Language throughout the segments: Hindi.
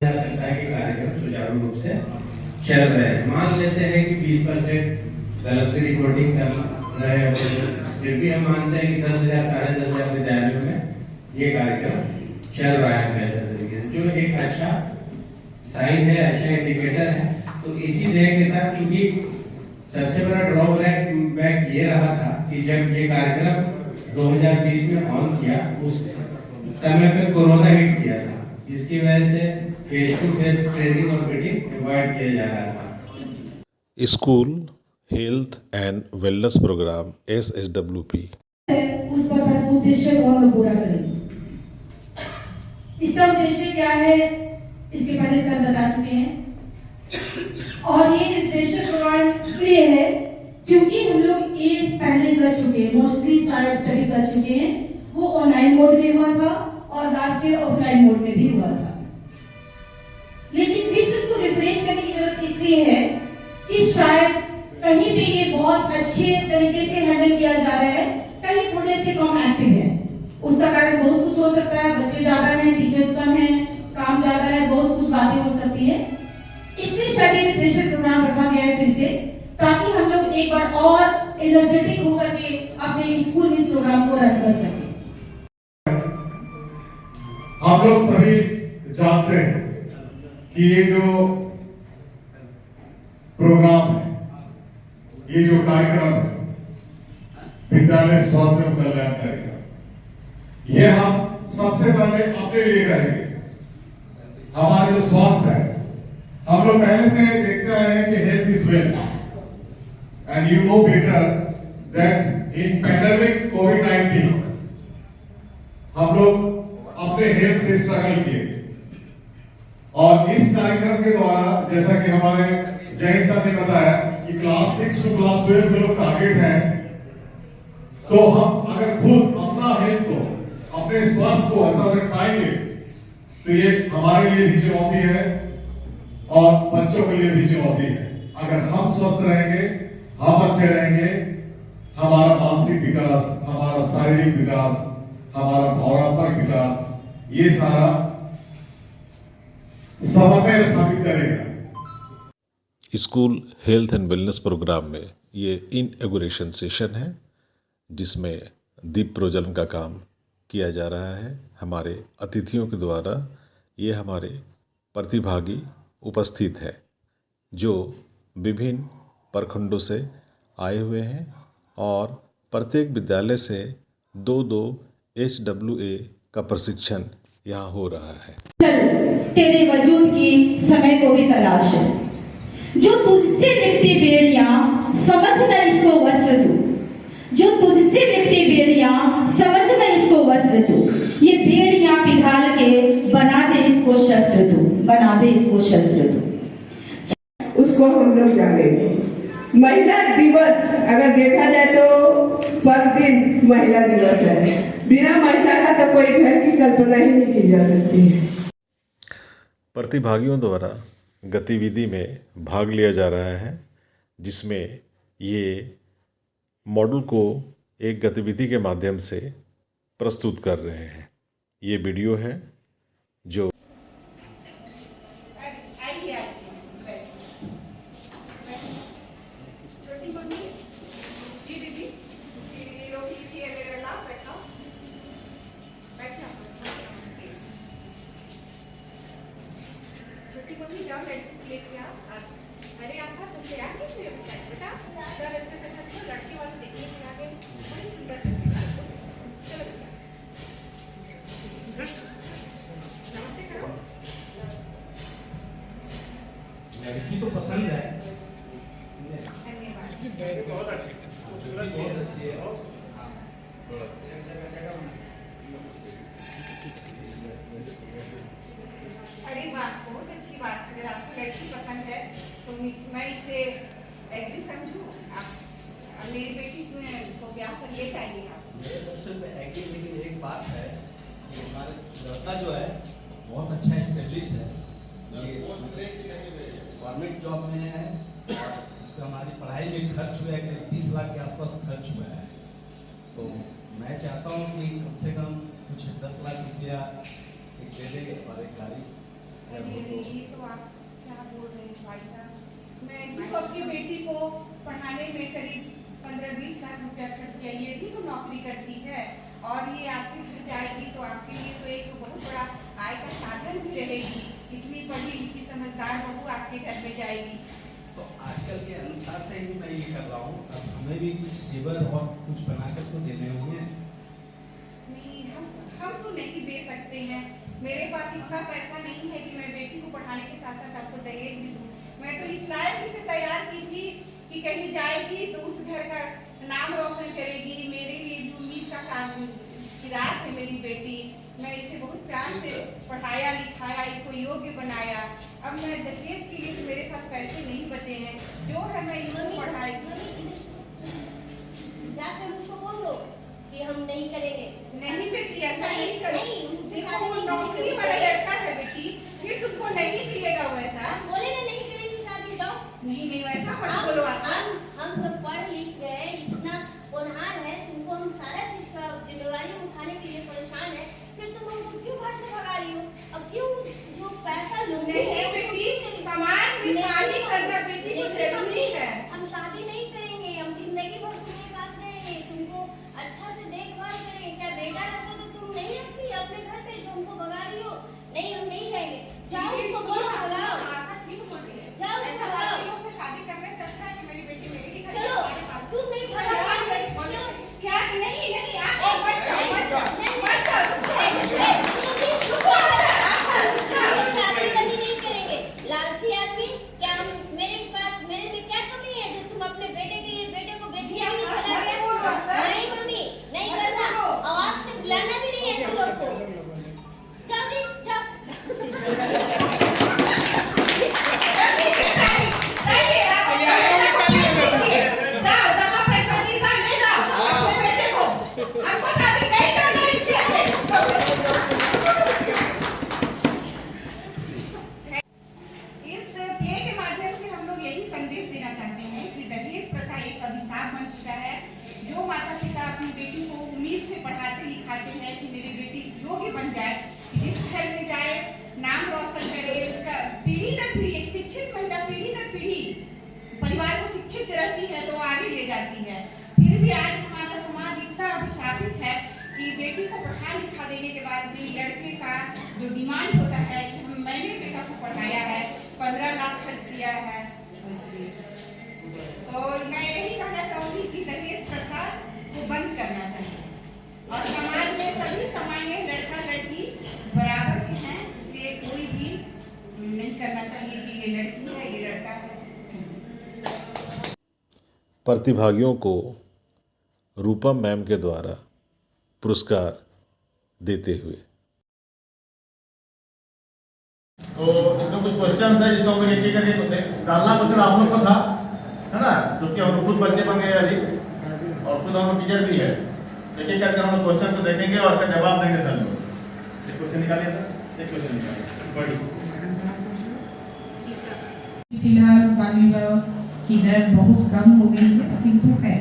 जा सकता है कि कार्यक्रम सुचारू रूप से चल रहे हैं। मान लेते हैं कि 20% गलत रिपोर्टिंग कर रहे हैं, फिर भी हम मानते हैं कि 10,000 साढ़े 10,000 विद्यालयों में ये कार्यक्रम चल रहा है बेहतर तरीके से, जो एक अच्छा साइन है, अच्छा इंडिकेटर है। तो इसी ध्येय के साथ, क्योंकि सबसे बड़ा ड्रॉबैक ये रहा था कि जब ये कार्यक्रम 2020 में ऑन किया, उस समय पे कोरोना हिट किया था, जिसकी वजह से फेस टू फेस ट्रेनिंग और मीटिंग अवॉइड किया जा रहा था। School health and wellness programme SHWP उस पर उद्देश्य को हम पूरा करेंगे। इसका उद्देश्य क्या है, इसके पहले सर बता चुके हैं। और ये रिफ्रेशर प्रोग्राम इसलिए है क्योंकि हम लोग ये पहले कर चुके हैं, मोस्टली शायद सभी कर चुके हैं। वो ऑनलाइन मोड में हुआ था और लास्ट ईयर ऑफलाइन मोड में भी हुआ था। लेकिन फिर से इसको रिफ्रेश करने की जरूरत इसलिए है कि शायद कहीं पे ये बहुत अच्छे तरीके से हैंडल किया जा रहा है, कहीं थोड़े से कम एक्टिव है। उसका कारण बहुत कुछ हो सकता है, बच्चे ज्यादा हैं, टीचर्स कम हैं, काम ज्यादा है, बहुत कुछ बातें हो सकती है। इसलिए शायद ये रिफ्रेशर प्रोग्राम रखा गया है फिर से, ताकि हम लोग एक बार और एनर्जेटिक होकर के अपने स्कूल इस प्रोग्राम को रन कर सकें। आप लोग सभी जानते हैं कि ये जो प्रोग्राम है, ये जो कार्यक्रम है, विद्यालय स्वास्थ्य एवं कल्याण कार्यक्रम, ये हम सबसे पहले अपने लिए करेंगे। हमारा जो स्वास्थ्य है, हम लोग पहले से देखते आए हैं कि health is wealth, and you know better that in pandemic कोविड-19 हम लोग अपने हेल्थ से स्ट्रगल किए। और इस कार्यक्रम के द्वारा, जैसा कि हमारे जैन साहब ने बताया कि क्लास 6 टू क्लास 12 में लोग टारगेट है, तो हम अगर खुद अपना हेल्थ को, अपने स्वास्थ्य को अच्छा रख पाएंगे, तो ये हमारे लिए भी चुनौती है और बच्चों के लिए भी चुनौती है। अगर हम स्वस्थ रहेंगे, हम अच्छे रहेंगे, हमारा मानसिक विकास, हमारा शारीरिक विकास, हमारा भावनात्मक विकास, ये सारा समन्वय स्थापित करेगा। School health and wellness programme में ये इनॉग्रेशन सेशन है, जिसमें दीप प्रज्वलन का काम किया जा रहा है हमारे अतिथियों के द्वारा। ये हमारे प्रतिभागी उपस्थित है, जो विभिन्न प्रखंडों से आए हुए हैं, और प्रत्येक विद्यालय से 2-2 SWA का प्रशिक्षण यहाँ हो रहा है। तेरे वजूद की समय को भी तलाश है, जो तुझसे लिपटी बेड़ियां समझ न इसको वस्त्र तू, जो तुझसे लिपटी बेड़ियां समझ न इसको वस्त्र तू, ये बेड़ियां पिघाल के बना दे इसको शस्त्र तू, बना दे इसको शस्त्र तू। उसको हम लोग जानेंगे। महिला दिवस अगर देखा जाए तो पर दिन महिला दिवस है। बिना महिला का तो कोई घर की कल्पना ही नहीं की जा सकती है। प्रतिभागियों द्वारा गतिविधि में भाग लिया जा रहा है, जिसमें ये मॉडल को एक गतिविधि के माध्यम से प्रस्तुत कर रहे हैं। ये वीडियो है जो लड़की तो पसंद है, बहुत अच्छी है। अरे वाह, बहुत अच्छी बात। अगर आपको लड़की पसंद है तो मैं इसे एग्री समझूं। आप मेरी बेटी को ब्याह कर ले जाइए। आप मेरे तरफ से तो एग्री, लेकिन एक बात है कि हमारे लड़का जो है बहुत अच्छा स्टाइलिश है, गवर्नमेंट जॉब में है, इस पर हमारी पढ़ाई में खर्च हुआ है, करीब 30 लाख के आसपास खर्च हुआ है। तो मैं चाहता हूँ कि कम से कम कुछ 10 लाख रुपया एक दे दे और एक गाड़ी ये तो आप क्या बोल रहे हैं भाई साहब। मैं भी तो अपनी बेटी को पढ़ाने में करीब 15-20 लाख रुपया खर्च किया, ये भी तो नौकरी करती है और ये आपके घर जाएगी तो आपके लिए तो एक बहुत बड़ा आय का साधन भी रहेगी। इतनी पढ़ी लिखी समझदार बहू आपके घर में जाएगी। तो आजकल के अनुसार से ही मैं ये कर रहा हूँ, अब हमें भी कुछ जेवर और कुछ बनाकर तो देने होंगे। नहीं, हम तो नहीं दे सकते हैं। मेरे पास इतना पैसा नहीं है कि मैं बेटी को पढ़ाने के साथ साथ आपको दहेज भी दूं। मैं तो इस लायक इसे तैयार की थी कि कहीं जाएगी तो उस घर का नाम रोशन करेगी। मेरे लिए भी उम्मीद का काम की रात है मेरी बेटी। मैं इसे बहुत प्यार से पढ़ाया लिखाया, इसको योग्य बनाया। अब मैं दहेज के लिए तो मेरे पास पैसे नहीं बचे हैं, जो है मैं इसको पढ़ाई। जाकर उसको बोल दो कि हम नहीं करेंगे। नहीं बेटी, ऐसा नहीं करो। नहीं, देखो वो नौकरी वाला लड़का है बेटी, फिर तुमको नहीं मिलेगा वैसा। बोलेगा नहीं करेंगे शादी, जाओ। नहीं वैसा मत बोलो आशा। हम सब पढ़ लिख गए, इतना होनहार है, तुमको हम सारा चीज का जिम्मेवारी उठाने के लिए परेशान है, फिर तुम हमको क्यों घर से भगा रही हो? अब क्यों जो पैसा लोगे? नहीं बेटी, समाज में शादी करना बेटी को जरूरी है। हम शादी नहीं करेंगे, हम जिंदगी भर तुम्हारे पास रहेंगे, तुमको अच्छा से देखभाल करेंगे। क्या बेटा रहता तो तुम नहीं रखती अपने घर पे, जो हमको भगा रही हो? नहीं, हम नहीं जाएंगे। जाओ उसको बोलो भगाओ। आशा ठीक बोल रही है। जाओ ऐसा भगाओ। बाकी लोग से शादी करने से अच्छा है कि मेरी बेटी मेरे ही घर चलो, में हमारे पास। तुम नहीं भगा क्या नहीं आशा मत जाओ, मत जाओ, मत जाओ। शादी कभी नहीं करेंगे। लालची आदमी, क्या मेरे में क्या कमी है जो तुम अपने बेटे के लिए बेटे को बेटी के लिए चला गया? नहीं मम्मी, नहीं करना। आवाज से बुलाना भी नहीं है ऐसे लोग को। जाओ जी, जाओ। इस प्ले के माध्यम से हम लोग यही संदेश देना चाहते हैं कि दहेज प्रथा एक अभिशाप बन चुका है। जो माता पिता अपनी बेटी को उम्मीद से पढ़ाते लिखाते हैं कि मेरी बेटी इस योग्य बन जाए, जिस घर में जाए नाम रोशन करे, उसका पीढ़ी दर पीढ़ी, एक शिक्षित महिला पीढ़ी दर पीढ़ी परिवार को शिक्षित रहती है तो आगे ले जाती है। फिर भी आज हमारा समाज इतना अभिशापित है कि बेटी को पढ़ा लिखा देने के बाद भी लड़के का जो डिमांड होता है कि मैंने बेटा को पढ़ाया है, 15 लाख खर्च किया है, तो इसलिए तो मैं यही कहना चाहूंगी कि दहेज प्रथा को बंद करना चाहिए और समाज में सभी सामान्य लड़का लड़की बराबर के हैं, इसलिए कोई भी नहीं करना चाहिए कि ये लड़की है ये लड़का है। प्रतिभागियों को रूपम मैम के द्वारा पुरस्कार देते हुए तो इसमें कुछ क्वेश्चंस है जिसको हम लोग एक एक करके डालना क्वेश्चन आप लोग को था, है ना, क्योंकि हम लोग खुद बच्चे बन गए अभी और खुद हम लोग टीचर भी है। एक एक करके हम लोग क्वेश्चन को देखेंगे और फिर जवाब देंगे सर लोग। एक क्वेश्चन निकालिए सर, एक क्वेश्चन निकालिए बड़ी। फिलहाल बाल विवाह की दर बहुत कम हो गई है, किंतु है,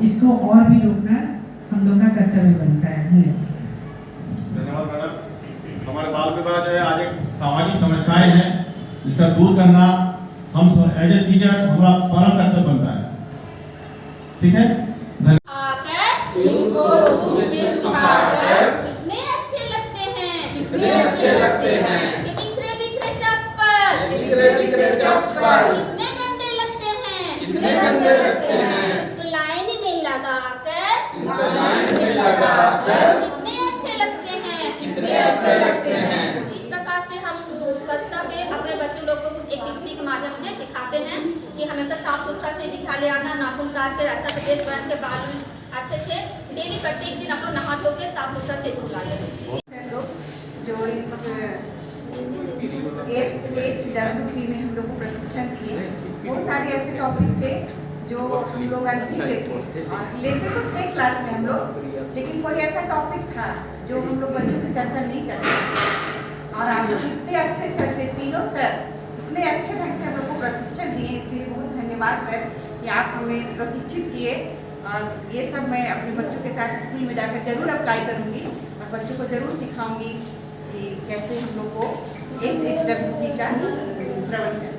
इसको और भी रोकना हम लोग का कर्तव्य बनता है। धन्यवाद मैडम। हमारे बाल विवाह जो है आज एक सामाजिक समस्याएं हैं, इसका दूर करना हम एज ए टीचर हमारा परम कर्तव्य बनता है। ठीक है, आकर इनको कितने अच्छे लगते हैं, कितने अच्छे लगते हैं, बिखरे बिखरे चप्पल, कितने गंदे लगते हैं, कितने गंदे लगते हैं, तो लाइन में लगाकर कितने अच्छे लगते हैं, कितने अच्छे लगते हैं। इस प्रकार से हम स्वच्छता पे अपने बच्चों लोग को कुछ एक्टिविटी के माध्यम से सिखाते हैं कि हमेशा साफ सुथरा से दिखा ले आना, नाखून काट कर अच्छा से ड्रेस पहन के बाल अच्छे से डेली प्रत्येक दिन अपना नहा धो के साफ सुथरा से स्कूल आते हैं। जो इस SHWP में हम लोग को प्रशिक्षण दिए, बहुत सारे ऐसे टॉपिक थे जो हम लोग लेते तो थे क्लास में हम लोग, लेकिन कोई ऐसा टॉपिक था जो हम लोग बच्चों से चर्चा नहीं करते। और आप लोग इतने अच्छे सर से, तीनों सर इतने अच्छे ढंग से हम लोग को प्रशिक्षण दिए, इसके लिए बहुत धन्यवाद सर कि आप हमें प्रशिक्षित किए। और ये सब मैं अपने बच्चों के साथ स्कूल में जाकर जरूर अप्लाई करूँगी और बच्चों को जरूर सिखाऊंगी कि कैसे हम लोग को SHWP का दूसरा बच्चा